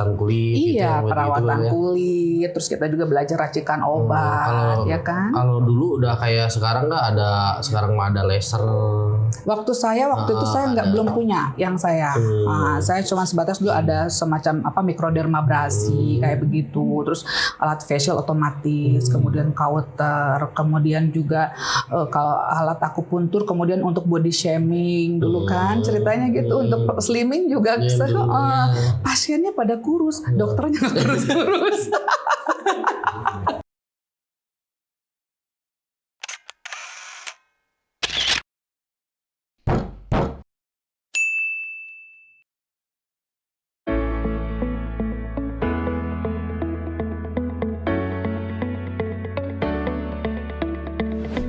perawatan kulit gitu Iya, yang perawatan begitu ya. kulit, terus kita juga belajar racikan obat, ya kan? Kalau dulu udah kayak sekarang nggak ada, sekarang mah ada laser. Waktu itu saya nggak belum punya yang saya. Saya cuma sebatas dulu ada semacam mikrodermabrasi kayak begitu, terus alat facial otomatis, kemudian kauter, kemudian juga kalau alat akupuntur, kemudian untuk body shaming dulu kan ceritanya gitu, untuk slimming juga. Pasiennya pada kurus, dokternya nggak kurus-kurus.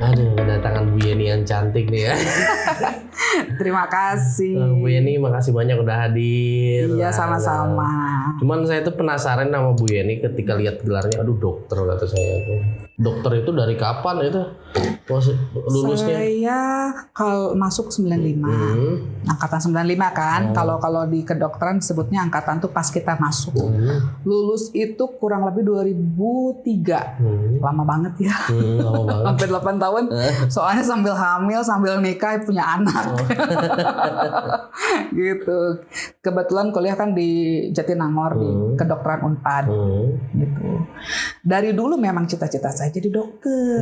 Aduh, kedatangan Bu Yeni yang cantik nih ya. Terima kasih. Bu Yeni, makasih banyak udah hadir. Iya, sama-sama. Cuman saya tuh penasaran sama Bu Yeni ketika lihat gelarnya, aduh dokter kata saya tuh. Dokter itu dari kapan itu lulusnya? Saya kalau masuk 95, angkatan 95 kan. Kalau di kedokteran sebutnya angkatan tuh pas kita masuk. Lulus itu kurang lebih 2003. Lama banget ya. Lama banget. Hampir 8 tahun. Soalnya sambil hamil, sambil nikah, punya anak. Gitu. Kebetulan kuliah kan di Jatinangor di kedokteran Unpad. Gitu. Dari dulu memang cita-cita saya jadi dokter.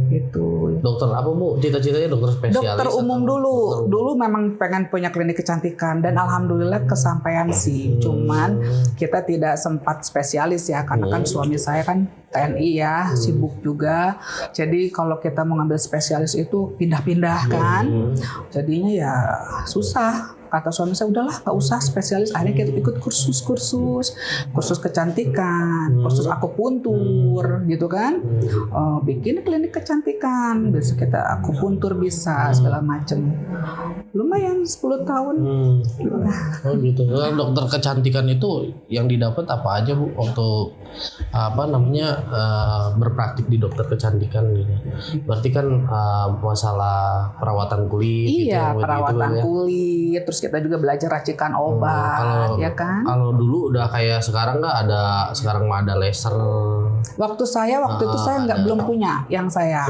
Gitu. Dokter apa Bu? Cita-citanya dokter spesialis? Dokter umum dulu. Dulu memang pengen punya klinik kecantikan dan alhamdulillah kesampaian sih. Cuman kita tidak sempat spesialis ya karena kan suami saya kan TNI ya, sibuk juga. Jadi kalau kita mau ngambil spesialis itu pindah-pindah kan. Jadinya ya susah. Kata suami saya, udahlah nggak usah spesialis. Akhirnya kita ikut kursus kecantikan, kursus akupuntur gitu kan. Bikin klinik kecantikan, besok kita akupuntur bisa segala macam. Lumayan 10 tahun. Oh gitu. Nah, dokter kecantikan itu yang didapat apa aja Bu waktu berpraktik di dokter kecantikan gitu. Berarti kan masalah perawatan kulit. Iya, gitu, perawatan gitu, kulit, terus kita juga belajar racikan obat, ya kan? Kalau dulu udah kayak sekarang nggak ada, sekarang mah ada laser. Waktu itu saya nggak belum punya yang saya.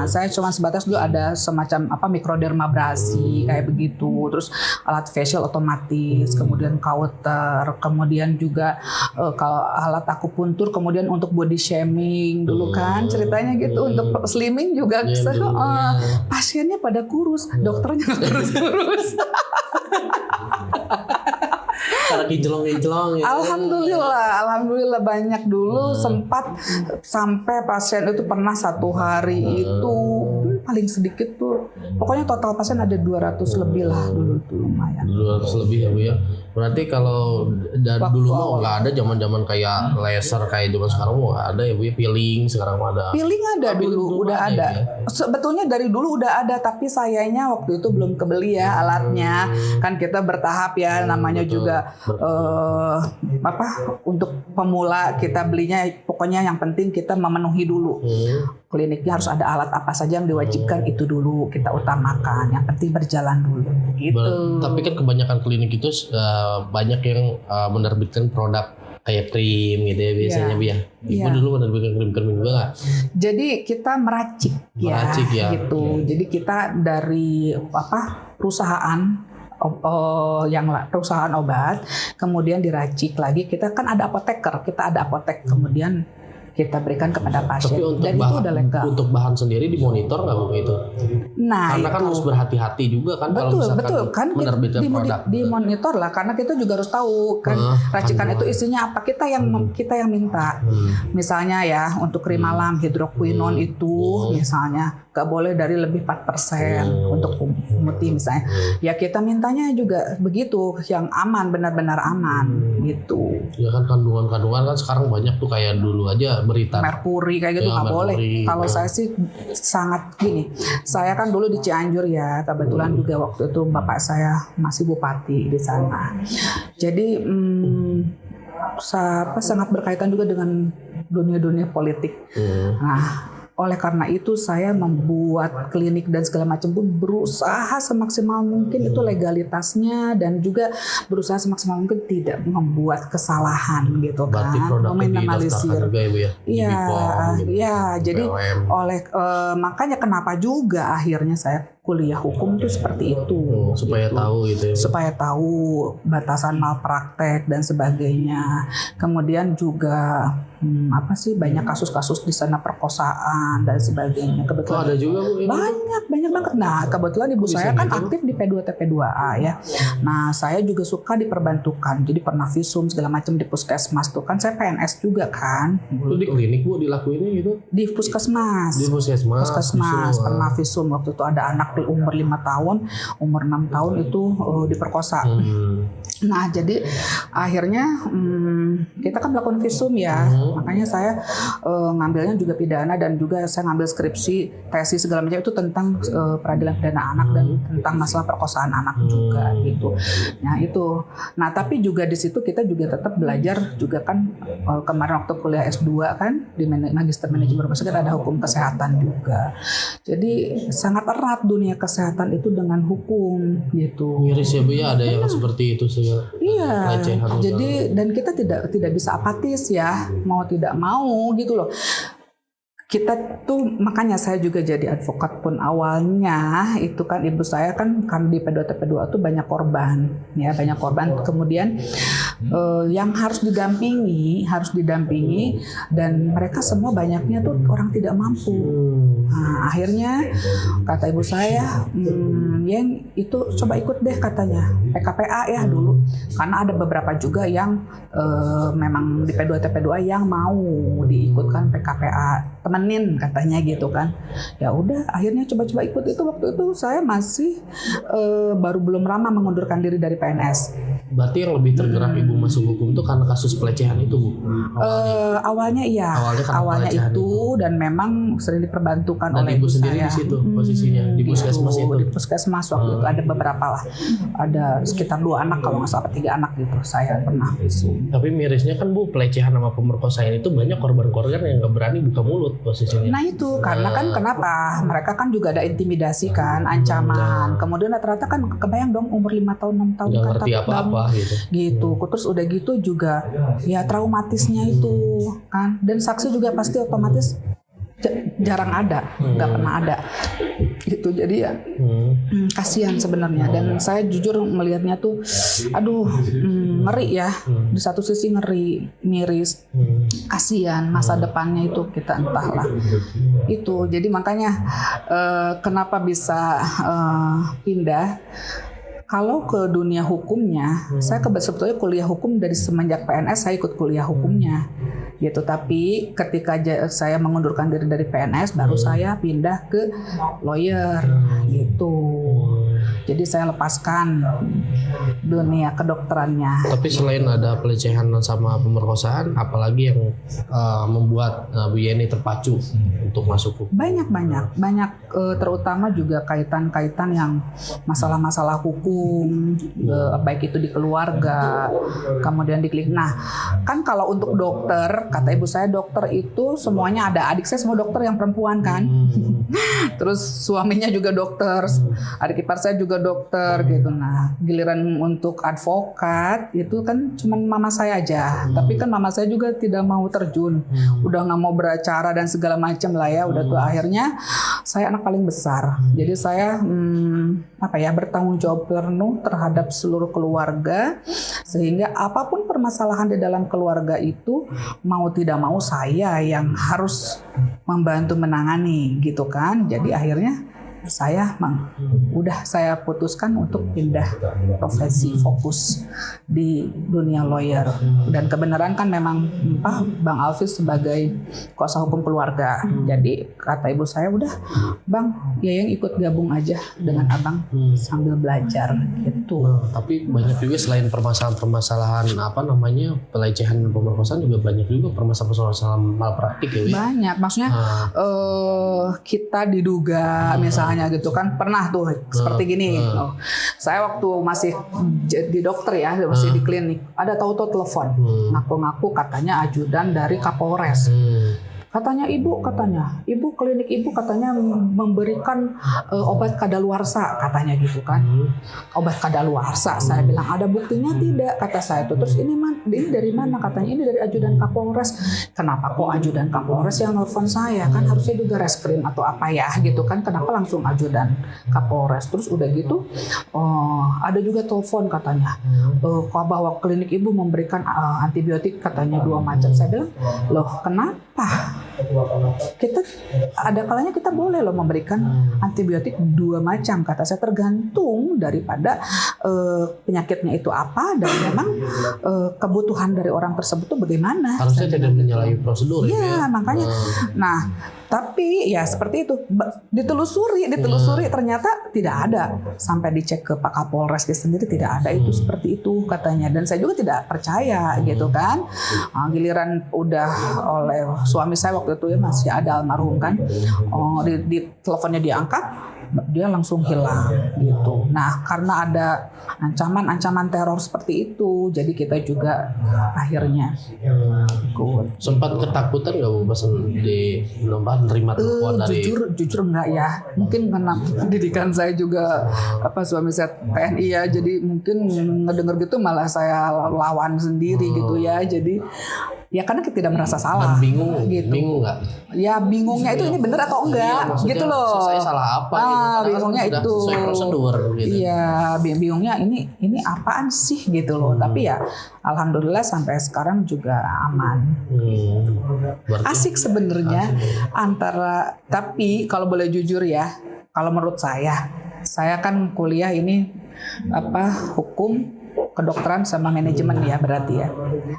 Saya cuma sebatas dulu ada semacam mikrodermabrasi kayak begitu, terus alat facial otomatis, kemudian kauter, kemudian juga kalau alat akupuntur, kemudian untuk body shaming dulu kan ceritanya gitu, untuk slimming juga. Pasiennya pada kurus, dokternya nggak kurus-kurus. Karena kinclong-kinclong ya. Alhamdulillah banyak dulu sempat sampai pasien itu pernah satu hari itu paling sedikit tuh. Pokoknya total pasien ada 200 lebih lah dulu tuh, lumayan. 200 lebih ya Bu ya. Berarti kalau dari dulu mah nggak ada zaman-zaman kayak laser kayak zaman sekarang mah nggak ada ya Bu ya. Peeling sekarang mah ada. Peeling ada dulu, udah ada. Ya? Sebetulnya dari dulu udah ada, tapi sayanya waktu itu belum kebeli ya alatnya. Kan kita bertahap ya, namanya juga untuk pemula kita belinya, pokoknya yang penting kita memenuhi dulu. Kliniknya harus ada alat apa saja yang diwajibkan, itu dulu kita utamakan. Yang penting berjalan dulu. Gitu. Tapi kan kebanyakan klinik itu banyak yang menerbitkan produk kayak krim gitu ya biasanya Bu ya. Ibu dulu menerbitkan krim-krim juga nggak? Jadi kita meracik ya. Gitu. Jadi kita dari perusahaan obat, kemudian diracik lagi. Kita kan ada apoteker, kita ada apotek, kemudian kita berikan kepada pasien. Tapi untuk dan itu udah legal. Untuk bahan sendiri dimonitor nggak Bu itu? Nah, karena kan harus berhati-hati juga kan kalau misalkan kan menerbitkan produk. Dimonitor lah, karena kita juga harus tahu kan racikan itu isinya apa. Kita yang minta. Misalnya ya untuk krim malam hidroquinon itu misalnya nggak boleh dari lebih 4% untuk pemutih misalnya. Ya kita mintanya juga begitu, yang aman, benar-benar aman gitu. Ya kan kandungan-kandungan kan sekarang banyak tuh, kayak dulu aja berita merkuri kayak gitu nggak boleh. Kalau saya sih sangat gini, saya kan dulu di Cianjur ya, kebetulan juga waktu itu bapak saya masih bupati di sana. Jadi sangat berkaitan juga dengan dunia-dunia politik. Nah, oleh karena itu saya membuat klinik dan segala macam pun berusaha semaksimal mungkin itu legalitasnya dan juga berusaha semaksimal mungkin tidak membuat kesalahan gitu Berarti kan, produknya meminimalisir. didaftarkan juga ya Bu ya? Di Iya, BPOM gitu, iya. Jadi BPOM. makanya kenapa juga akhirnya saya kuliah hukum tuh seperti itu. Supaya gitu. tahu gitu ya. Supaya tahu batasan malpraktek dan sebagainya. Kemudian juga banyak kasus-kasus di sana perkosaan dan sebagainya. Kebetulan ada juga Bu? banyak banget. Nah, kebetulan ibu saya kan gitu? aktif di P2 TP2A ya. Nah, saya juga suka diperbantukan. Jadi pernah visum segala macam di puskesmas tuh kan saya PNS juga kan. Itu di klinik Bu dilakuinnya gitu? Di puskesmas. Di puskesmas. Pernah visum waktu itu ada anak di umur 5 tahun, umur 6 tahun itu diperkosa. Nah, jadi akhirnya kita kan melakukan visum ya. Makanya saya ngambilnya juga pidana dan juga saya ngambil skripsi, tesis segala macam itu tentang peradilan pidana anak dan tentang masalah perkosaan anak juga gitu. Nah, itu. Nah, tapi juga di situ kita juga tetap belajar juga kan kemarin waktu kuliah S2 kan di Magister Manajemen Rumah Sakit ada hukum kesehatan juga. Jadi sangat erat dunia kesehatan itu dengan hukum gitu. Miris ya Bu ya, ada yang seperti itu sih. Iya, jadi dan kita tidak bisa apatis ya, mau tidak mau gitu loh. Kita tuh makanya saya juga jadi advokat pun awalnya itu kan ibu saya kan di P2 TP2 tuh banyak korban kemudian yang harus didampingi dan mereka semua banyaknya tuh orang tidak mampu. Nah, akhirnya kata ibu saya yang itu coba ikut deh katanya PKPA ya dulu karena ada beberapa juga yang memang di P2 TP2 yang mau diikutkan PKPA temenin katanya gitu kan. Ya udah akhirnya coba-coba ikut itu. Waktu itu saya masih baru belum lama mengundurkan diri dari PNS. Berarti yang lebih tergerak ibu masuk hukum itu karena kasus pelecehan itu Bu? Awalnya iya. Awalnya itu dan memang sering diperbantukan dan oleh ibu saya. sendiri di situ posisinya di puskesmas itu. Di puskesmas waktu itu ada beberapa lah. Ada sekitar 2 anak kalau nggak salah 3 anak gitu. Saya pernah visum. Tapi mirisnya kan Bu, pelecehan sama pemerkosaan itu banyak korban-korban yang nggak berani buka mulut posisinya. Nah itu karena kan kenapa? Mereka kan juga ada intimidasi kan, ancaman. Kemudian rata-rata kan kebayang dong umur 5 tahun 6 tahun nggak kan ngerti apa-apa gitu. Terus udah gitu juga ya traumatisnya itu kan. Dan saksi juga pasti otomatis jarang ada, nggak pernah ada. Itu jadi ya kasihan sebenarnya. Dan saya jujur melihatnya tuh, aduh ngeri ya. Di satu sisi ngeri, miris, kasihan masa depannya itu kita entahlah. Itu jadi makanya kenapa bisa pindah. Kalau ke dunia hukumnya, saya sebetulnya kuliah hukum dari semenjak PNS saya ikut kuliah hukumnya, gitu. Tapi ketika saya mengundurkan diri dari PNS, baru saya pindah ke lawyer, gitu. Jadi saya lepaskan dunia kedokterannya. Tapi selain ada pelecehan sama pemerkosaan, apalagi yang membuat Bu Yeni terpacu untuk masuk hukum? Banyak terutama juga kaitan-kaitan yang masalah-masalah hukum, baik itu di keluarga, kemudian di klinik. Nah, kan kalau untuk dokter, kata ibu saya dokter itu semuanya ada. Adik saya semua dokter yang perempuan kan. Terus suaminya juga dokter, adik ipar saya juga dokter gitu. Nah, giliran untuk advokat itu kan cuma mama saya aja. Tapi kan mama saya juga tidak mau terjun. Udah nggak mau beracara dan segala macam lah ya. Udah tuh akhirnya saya anak paling besar. Jadi saya bertanggung jawab penuh terhadap seluruh keluarga, sehingga apapun permasalahan di dalam keluarga itu mau tidak mau saya yang harus membantu menangani gitu kan. Jadi akhirnya saya putuskan untuk pindah profesi, fokus di dunia lawyer. Dan kebenaran kan memang Bang Alvis sebagai kuasa hukum keluarga. Jadi kata ibu saya, udah Bang, Yayang ikut gabung aja dengan Abang sambil belajar gitu. Tapi banyak juga selain permasalahan pelecehan dan pemerkosaan, juga banyak juga permasalahan malpraktik ya. Banyak, maksudnya kita diduga misalnya gitu kan, pernah tuh seperti gini. Saya waktu masih di dokter ya, masih di klinik, ada tahu-tahu telepon ngaku-ngaku katanya ajudan dari Kapolres. Katanya ibu klinik ibu katanya memberikan obat kadaluarsa katanya gitu kan. Obat kadaluarsa. Saya bilang ada buktinya tidak kata saya itu. Terus ini dari mana katanya? Ini dari ajudan Kapolres. Kenapa kok ajudan Kapolres yang nelfon saya? Kan harusnya juga reskrim atau apa ya gitu kan. Kenapa langsung ajudan Kapolres? Terus udah gitu ada juga telepon katanya bahwa klinik ibu memberikan antibiotik katanya 2 macam. Saya bilang, loh kenapa? Kita ada kalanya kita boleh loh memberikan antibiotik 2 macam kata saya, tergantung daripada penyakitnya itu apa dan memang kebutuhan dari orang tersebut itu bagaimana. Harusnya tidak menyalahi prosedur ya. Makanya nah tapi ya seperti itu ditelusuri ternyata tidak ada, sampai dicek ke Pak Kapolres sendiri tidak ada itu seperti itu katanya, dan saya juga tidak percaya gitu kan. Giliran udah oleh suami saya waktu itu ya masih ada almarhum kan, di teleponnya diangkat dia langsung hilang gitu. Nah karena ada ancaman teror seperti itu, jadi kita juga akhirnya ikut. Sempat ketakutan nggak Bu pas di nerima telepon dari? Jujur enggak ya. Mungkin karena pendidikan saya juga suami saya TNI ya, jadi mungkin ngedenger gitu malah saya lawan sendiri gitu ya. Jadi ya karena kita tidak merasa salah. Dan bingung nggak? Ya bingungnya itu ini benar atau enggak gitu loh. Saya salah apa gitu? Bingungnya kan itu sesuai prosedur gitu. Iya, bingungnya ini apaan sih gitu loh. Tapi ya alhamdulillah sampai sekarang juga aman. Asik sebenarnya antara, tapi kalau boleh jujur ya, kalau menurut saya kan kuliah ini hukum, kedokteran sama manajemen ya berarti ya.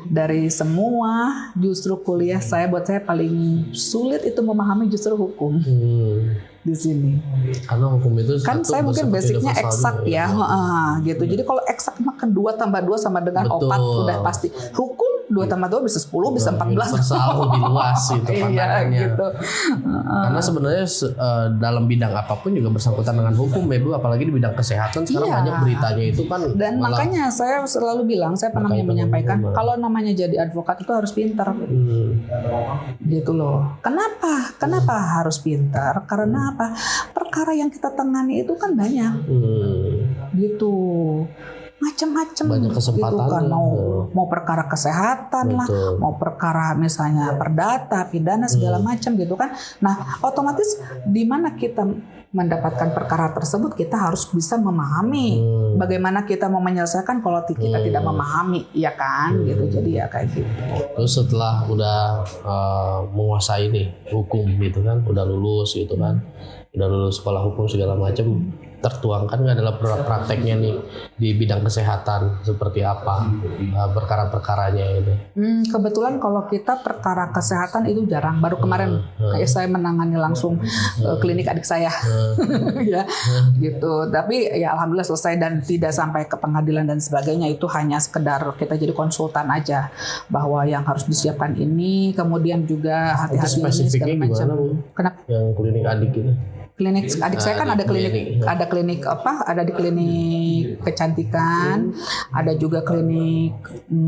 Dari semua justru kuliah buat saya paling sulit itu memahami justru hukum. Di sini. Karena hukum itu kan saya mungkin basicnya eksak ya, gitu. Jadi kalau eksak makan 2 tambah 2 sama dengan 4 udah pasti. Hukum 2 tambah 2 bisa 10 bisa 14. Universal lebih luas itu pandangannya. Iya, gitu. Karena sebenarnya dalam bidang apapun juga bersangkutan dengan hukum ya Bu, apalagi di bidang kesehatan sekarang banyak beritanya itu kan. Dan makanya saya selalu bilang, saya pernah menyampaikan kalau namanya jadi advokat itu harus pintar. Gitu loh. Kenapa harus pintar? Karena apa? Perkara yang kita tangani itu kan banyak. Gitu. Macam-macam gitu kan, mau perkara kesehatan lah, mau perkara misalnya perdata, pidana segala macam gitu kan. Nah, otomatis di mana kita mendapatkan perkara tersebut kita harus bisa memahami bagaimana kita mau menyelesaikan kalau kita tidak memahami, ya kan gitu. Jadi ya kayak gitu. Terus setelah udah menguasai nih hukum gitu kan, udah lulus gitu kan, udah lulus sekolah hukum segala macam, tertuangkan nggak dalam prakteknya nih di bidang kesehatan seperti apa perkara-perkaranya itu? Kebetulan kalau kita perkara kesehatan itu jarang. Baru kemarin kayak saya menangani langsung klinik adik saya, ya gitu. Tapi ya alhamdulillah selesai dan tidak sampai ke pengadilan dan sebagainya. Itu hanya sekedar kita jadi konsultan aja bahwa yang harus disiapkan ini, kemudian juga hati-hati ini segala macam. Kenapa? Yang klinik adik itu? Klinik adik saya kan ada klinik ada di klinik kecantikan, ada juga klinik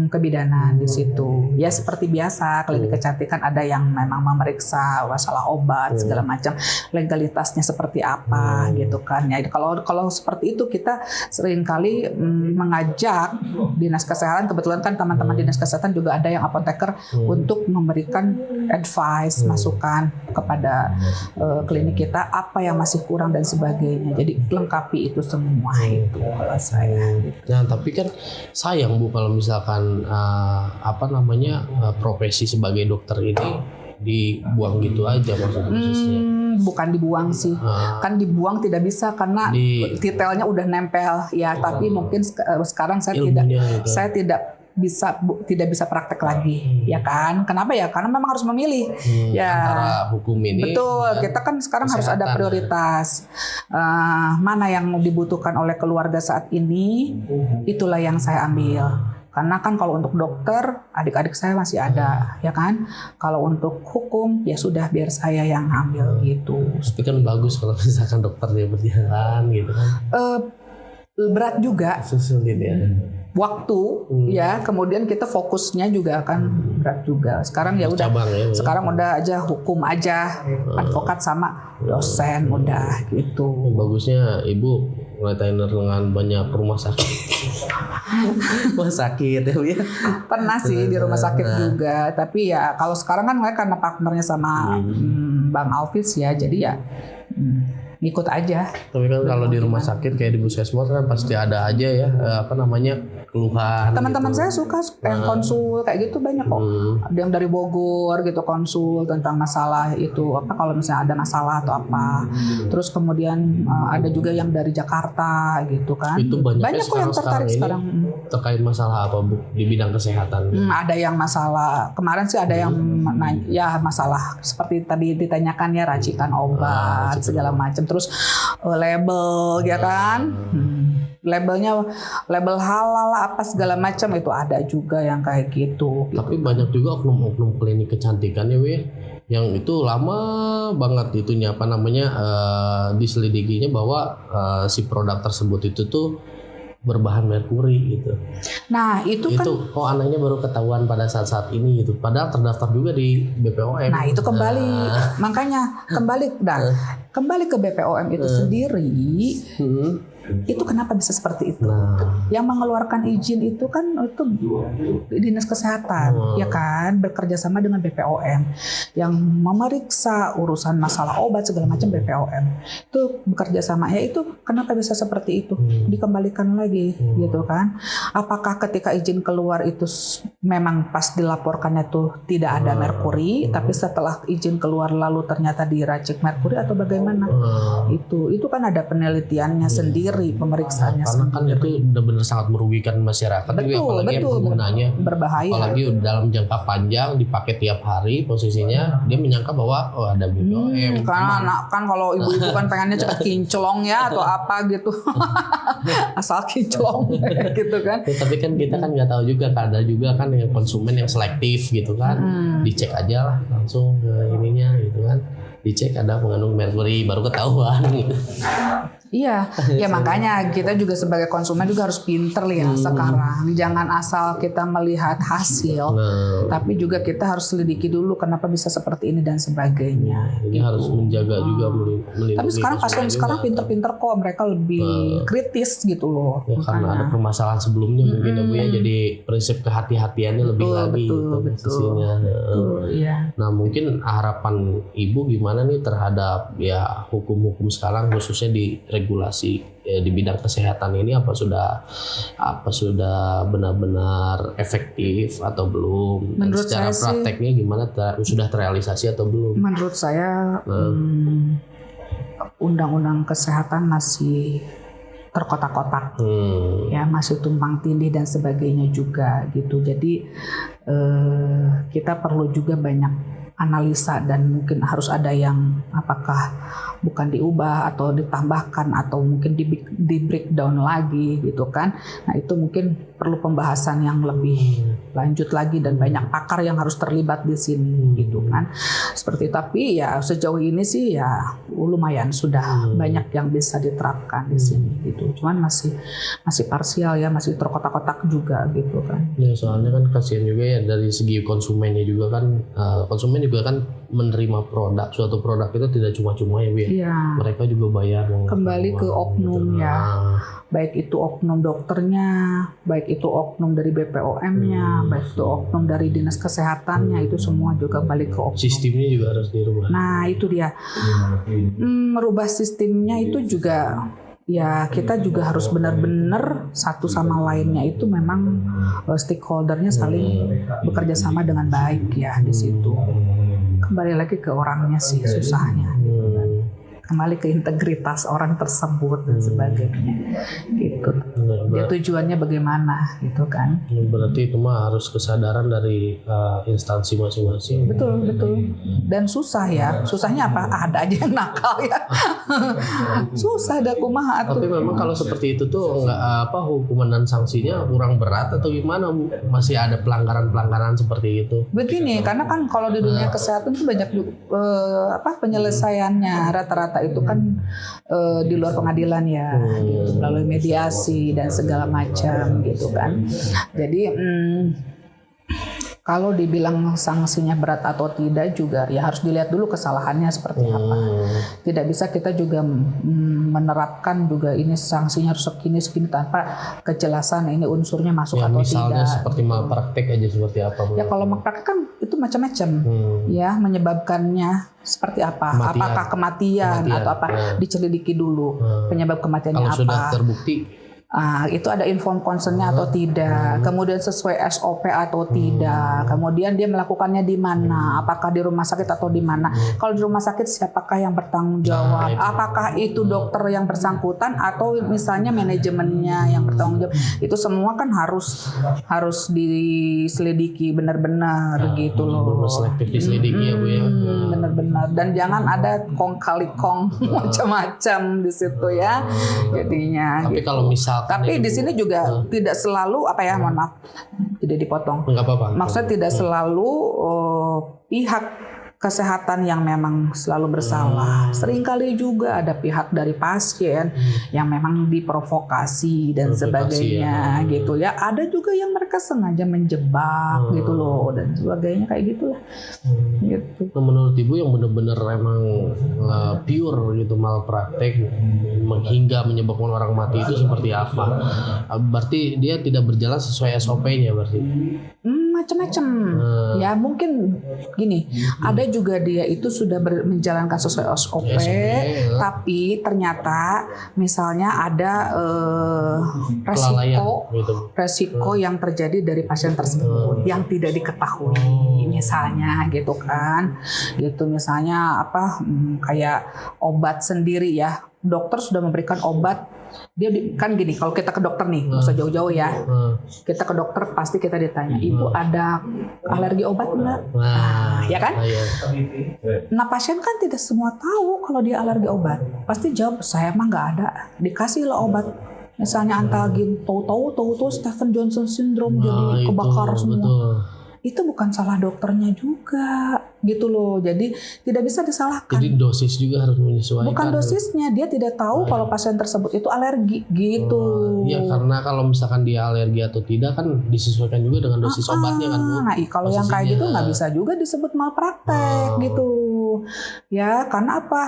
kebidanan di situ. Ya seperti biasa klinik kecantikan ada yang memang memeriksa masalah obat segala macam, legalitasnya seperti apa gitu kan. Ya kalau seperti itu kita seringkali mengajak dinas kesehatan, kebetulan kan teman-teman dinas kesehatan juga ada yang apoteker untuk memberikan advice, masukan kepada klinik kita apa yang masih kurang dan sebagainya. Jadi lengkapi itu semua itu kalau saya. Nah, tapi kan sayang Bu kalau misalkan profesi sebagai dokter ini dibuang gitu aja maksudnya. Bukan dibuang sih. Kan dibuang tidak bisa karena titelnya udah nempel ya, tapi mungkin sekarang saya tidak bisa praktek lagi, ya kan? Kenapa ya? Karena memang harus memilih. Ya. Antara hukum ini. Betul. Kita kan sekarang harus ada prioritas. Mana yang dibutuhkan oleh keluarga saat ini, itulah yang saya ambil. Karena kan kalau untuk dokter, adik-adik saya masih ada, ya kan? Kalau untuk hukum, ya sudah biar saya yang ambil gitu. Tapi kan bagus kalau misalkan dokternya berjalan gitu kan. berat juga. Sulit ya. Waktu ya, kemudian kita fokusnya juga akan berat juga. Sekarang ya udah, Cabang ya. sekarang udah aja hukum aja, advokat sama dosen udah gitu. Bagusnya ibu retainer dengan banyak rumah sakit. Rumah sakit ya Bu ya. Pernah sih di rumah sakit juga, tapi ya kalau sekarang kan mereka karena partnernya sama Bang Alvis ya, jadi ya ngikut aja. Tapi kan kalau di rumah sakit kayak di puskesmas kan pasti ada aja ya keluhan. Teman-teman gitu. saya suka yang konsul kayak gitu banyak kok. Ada yang dari Bogor gitu konsul tentang masalah itu apa kalau misalnya ada masalah atau apa. Terus kemudian ada juga yang dari Jakarta gitu kan. Itu banyak kok yang tertarik sekarang. Terkait masalah apa Bu di bidang kesehatan? Ada yang masalah kemarin sih ada yang ya masalah seperti tadi ditanyakan ya racikan obat segala macam. Terus label ya kan. Labelnya label halal apa segala macam itu ada juga yang kayak gitu. Tapi banyak juga oknum-oknum klinik kecantikan ya Bu ya, yang itu lama banget itunya apa namanya diselidikinya bahwa si produk tersebut itu tuh berbahan merkuri gitu. Nah itu kan anehnya baru ketahuan pada saat-saat ini gitu. Padahal terdaftar juga di BPOM. Nah itu kembali makanya kembali ke BPOM itu sendiri. Itu kenapa bisa seperti itu? Yang mengeluarkan izin itu kan itu dinas kesehatan, ya kan, bekerja sama dengan BPOM, yang memeriksa urusan masalah obat segala macam BPOM itu bekerja sama. Ya itu kenapa bisa seperti itu? Dikembalikan lagi, gitu kan? Apakah ketika izin keluar itu memang pas dilaporkannya tuh tidak ada merkuri, tapi setelah izin keluar lalu ternyata diracik merkuri atau bagaimana? Itu kan ada penelitiannya sendiri. Pemeriksaannya karena kan itu benar-benar sangat merugikan masyarakat, apalagi yang penggunanya berbahaya. Apalagi dalam jangka panjang dipakai tiap hari posisinya dia menyangka bahwa ada BPOM. Karena kan kalau ibu-ibu kan pengennya cepat kinclong ya atau apa gitu, asal kinclong gitu kan. Ya, tapi kan kita kan nggak tahu juga, ada juga kan yang konsumen yang selektif gitu kan, dicek aja lah langsung ke ininya gitu kan, dicek ada mengandung merkuri baru ketahuan gitu. Iya, ya makanya kita juga sebagai konsumen juga harus pinter ya sekarang. Jangan asal kita melihat hasil, tapi juga kita harus selidiki dulu kenapa bisa seperti ini dan sebagainya. Ini harus menjaga juga melindungi. Tapi sekarang pasien sekarang pinter-pinter kok, mereka lebih kritis gitu loh. Ya, karena ada permasalahan sebelumnya mungkin ya Bu ya, jadi prinsip kehati-hatiannya lebih lagi posisinya. Iya. Nah mungkin harapan Ibu gimana nih terhadap ya hukum-hukum sekarang khususnya di regulasi di bidang kesehatan ini, apa sudah benar-benar efektif atau belum? Menurut secara saya prakteknya gimana, sudah terrealisasi atau belum? Menurut saya undang-undang kesehatan masih terkotak-kotak, ya masih tumpang tindih dan sebagainya juga gitu. Jadi kita perlu juga banyak analisa dan mungkin harus ada yang apakah bukan diubah atau ditambahkan atau mungkin di breakdown lagi gitu kan. Nah itu mungkin perlu pembahasan yang lebih lanjut lagi dan banyak pakar yang harus terlibat di sini gitu kan. Seperti tapi ya sejauh ini sih ya lumayan sudah banyak yang bisa diterapkan di sini gitu. Cuman masih parsial ya, masih terkotak-kotak juga gitu kan. Ya soalnya kan kasihan juga ya dari segi konsumennya juga kan, konsumen juga kan menerima suatu produk itu tidak cuma-cuma ya Bu ya. Iya. Mereka juga bayar kembali ke oknum ya. Baik itu oknum dokternya, baik itu oknum dari BPOM-nya, baik itu oknum dari dinas kesehatannya, itu semua juga balik ke oknum. Sistemnya juga harus dirubah. Nah itu dia, merubah sistemnya itu juga ya kita juga harus benar-benar satu sama lainnya itu memang stakeholdernya saling bekerja sama dengan baik ya di situ. Kembali lagi ke orangnya sih susahnya. Kembali ke integritas orang tersebut dan sebagainya gitu. Dia tujuannya bagaimana gitu kan. Berarti itu mah harus kesadaran dari instansi masing-masing. Betul. Dan susah ya. Susahnya apa? Ada aja yang nakal ya. Susah dah kumaha atuh. Tapi memang kalau seperti itu tuh nggak hukuman dan sanksinya kurang berat atau gimana Bu? Masih ada pelanggaran-pelanggaran seperti itu. Begini, karena kan kalau di dunia kesehatan tuh banyak penyelesaiannya rata-rata perdata itu kan di luar pengadilan ya, gitu, melalui mediasi dan segala macam gitu kan. Jadi kalau dibilang sanksinya berat atau tidak juga ya harus dilihat dulu kesalahannya seperti apa. Tidak bisa kita juga menerapkan juga ini sanksinya harus segini tanpa kejelasan ini unsurnya masuk ya, atau misalnya tidak. seperti malpraktek aja seperti apa? Ya kalau malpraktek kan itu macam-macam. Ya menyebabkannya seperti apa? Kematian. Apakah kematian atau apa? Dicelidiki dulu penyebab kematiannya kalau apa. Kalau sudah terbukti itu ada informed consent-nya atau tidak, kemudian sesuai SOP atau tidak, kemudian dia melakukannya di mana, apakah di rumah sakit atau di mana. Kalau di rumah sakit siapakah yang bertanggung jawab, apakah itu dokter yang bersangkutan atau misalnya manajemennya yang bertanggung jawab. Itu semua kan harus diselidiki benar-benar gitu loh. Selektif diselidiki ya Bu ya. Benar-benar, dan jangan ada kong kali kong macam-macam di situ ya jadinya. Tapi gitu. kalau Tapi di sini juga tidak selalu mohon maaf tidak dipotong. Enggak apa-apa. Maksudnya tidak selalu pihak kesehatan yang memang selalu bersalah. Seringkali juga ada pihak dari pasien yang memang diprovokasi dan sebagainya gitu ya. Ada juga yang mereka sengaja menjebak gitu loh dan sebagainya kayak gitulah. Gitu. Nah, menurut Ibu yang benar-benar emang pure gitu malpraktek hingga menyebabkan orang mati itu seperti apa? Berarti dia tidak berjalan sesuai SOP-nya berarti? Macam-macam. Ya mungkin gini, ada juga dia itu sudah menjalankan sesuai SOP, tapi ternyata misalnya ada resiko yang terjadi dari pasien tersebut yang tidak diketahui, misalnya gitu kan, gitu misalnya kayak obat sendiri ya, dokter sudah memberikan obat. Dia kan gini, kalau kita ke dokter nih, nggak usah jauh-jauh ya. Kita ke dokter pasti kita ditanya, Ibu ada alergi obat nggak? Ya kan? Nah pasien kan tidak semua tahu kalau dia alergi obat. Pasti jawab, saya mah nggak ada. Dikasih lah obat. Misalnya Antalgin, tahu-tahu Stephen Johnson syndrome jadi kebakar semua. Betul. Itu bukan salah dokternya juga gitu loh. Jadi tidak bisa disalahkan. Jadi dosis juga harus menyesuaikan. Bukan dosisnya, dia tidak tahu kalau pasien tersebut itu alergi gitu. Iya, karena kalau misalkan dia alergi atau tidak kan disesuaikan juga dengan dosis obatnya kan Bu. Nah kalau yang kayak gitu nggak bisa juga disebut malpraktek gitu. Ya karena apa?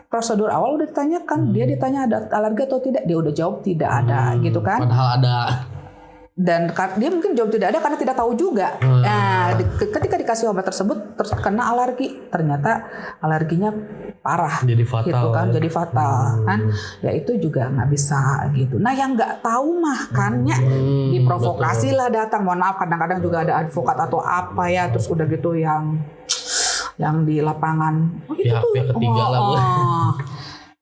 Prosedur awal udah ditanyakan, dia ditanya ada alergi atau tidak, dia udah jawab tidak ada gitu kan. Padahal ada. Dan dia mungkin jawab tidak ada karena tidak tahu juga. Nah, ketika dikasih obat tersebut terkena alergi, ternyata alerginya parah, jadi fatal, gitu kan, jadi fatal kan. Ya itu juga nggak bisa gitu. Nah yang nggak tahu mah kannya diprovokasi lah datang. Mohon maaf kadang-kadang juga ada advokat atau apa ya, terus udah gitu yang di lapangan. Pihak ketiga lah Bu.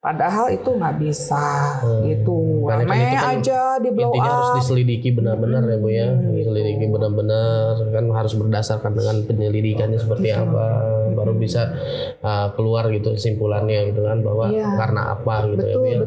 Padahal itu nggak bisa gitu. Ramai kan aja di blow up. Intinya harus diselidiki benar-benar ya Bu ya. Diselidiki benar-benar kan harus berdasarkan dengan penyelidikannya seperti apa. Baru bisa keluar gitu kesimpulannya gitu kan bahwa karena apa gitu ya Bu ya.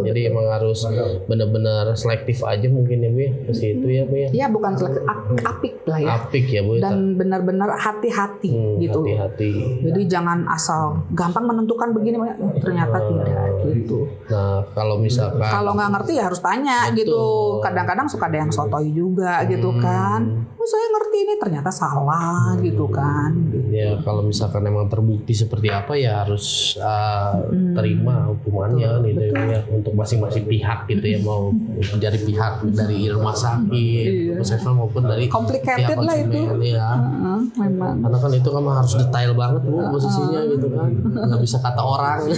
Jadi emang harus benar-benar selektif aja mungkin ya Bu ya ke situ ya Bu ya. Iya bukan selektif, apik lah ya. Apik ya Bu. Dan benar-benar hati-hati gitu. Hati-hati. Jadi jangan asal gampang menentukan begini ternyata tidak. Gitu. Nah kalau misalkan nggak ngerti ya harus tanya gitu. Kadang-kadang suka ada yang sotoy juga gitu kan. Saya ngerti ini ternyata salah gitu kan. Ya kalau misalkan memang terbukti seperti apa ya harus terima hukumannya gitu ya untuk masing-masing pihak gitu ya, mau dari pihak dari rumah sakit, puskesmas maupun dari complicated lah itu. Ya. Memang. Karena kan itu kan harus detail banget Bu posisinya gitu kan. Nggak bisa kata orang.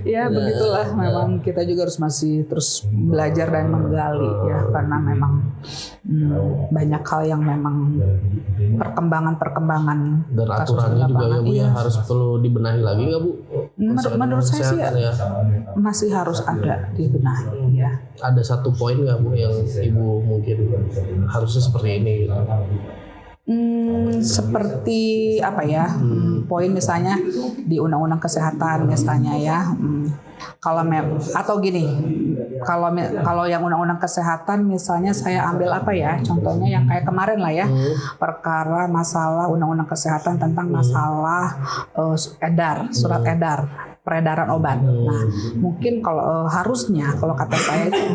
Ya begitulah, memang kita juga harus masih terus belajar dan menggali ya, karena memang banyak hal yang memang perkembangan dan aturannya juga ya Bu ya harus perlu dibenahi lagi nggak Bu? Menurut saya sih ya, masih harus ada dibenahi ya. Ada satu poin nggak Bu yang Ibu mungkin harusnya seperti ini gitu? Seperti apa ya, poin misalnya di undang-undang kesehatan misalnya ya, kalau atau gini, kalau yang undang-undang kesehatan misalnya saya ambil apa ya, contohnya yang kayak kemarin lah ya, perkara masalah undang-undang kesehatan tentang masalah surat edar peredaran obat. Nah, mungkin kalau harusnya kalau kata saya itu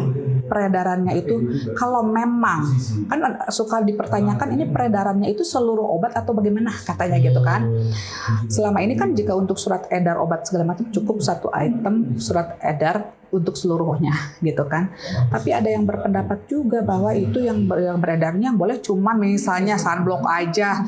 peredarannya itu kalau memang kan suka dipertanyakan ini peredarannya itu seluruh obat atau bagaimana katanya gitu kan. Selama ini kan jika untuk surat edar obat segala macam cukup satu item surat edar untuk seluruhnya gitu kan. Tapi ada yang berpendapat juga bahwa itu yang beredarnya boleh cuman misalnya sunblock aja,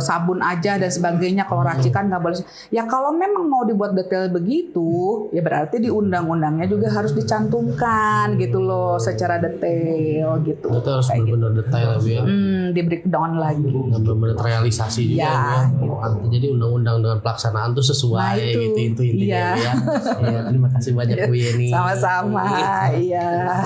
sabun aja dan sebagainya. Kalau racikan nggak boleh. Ya kalau memang mau dibuat detail begitu, ya berarti di undang-undangnya juga harus dicantumkan gitu loh secara detail gitu. Itu harus benar-benar detail ya Bu ya. Di breakdown lagi. Dan benar-benar realisasi juga Ya, ya. Jadi undang-undang dengan pelaksanaan tuh sesuai Nah, itu intinya Iya. Bu ya. Ya, terima kasih banyak Bu Yeni. Sama-sama, iya.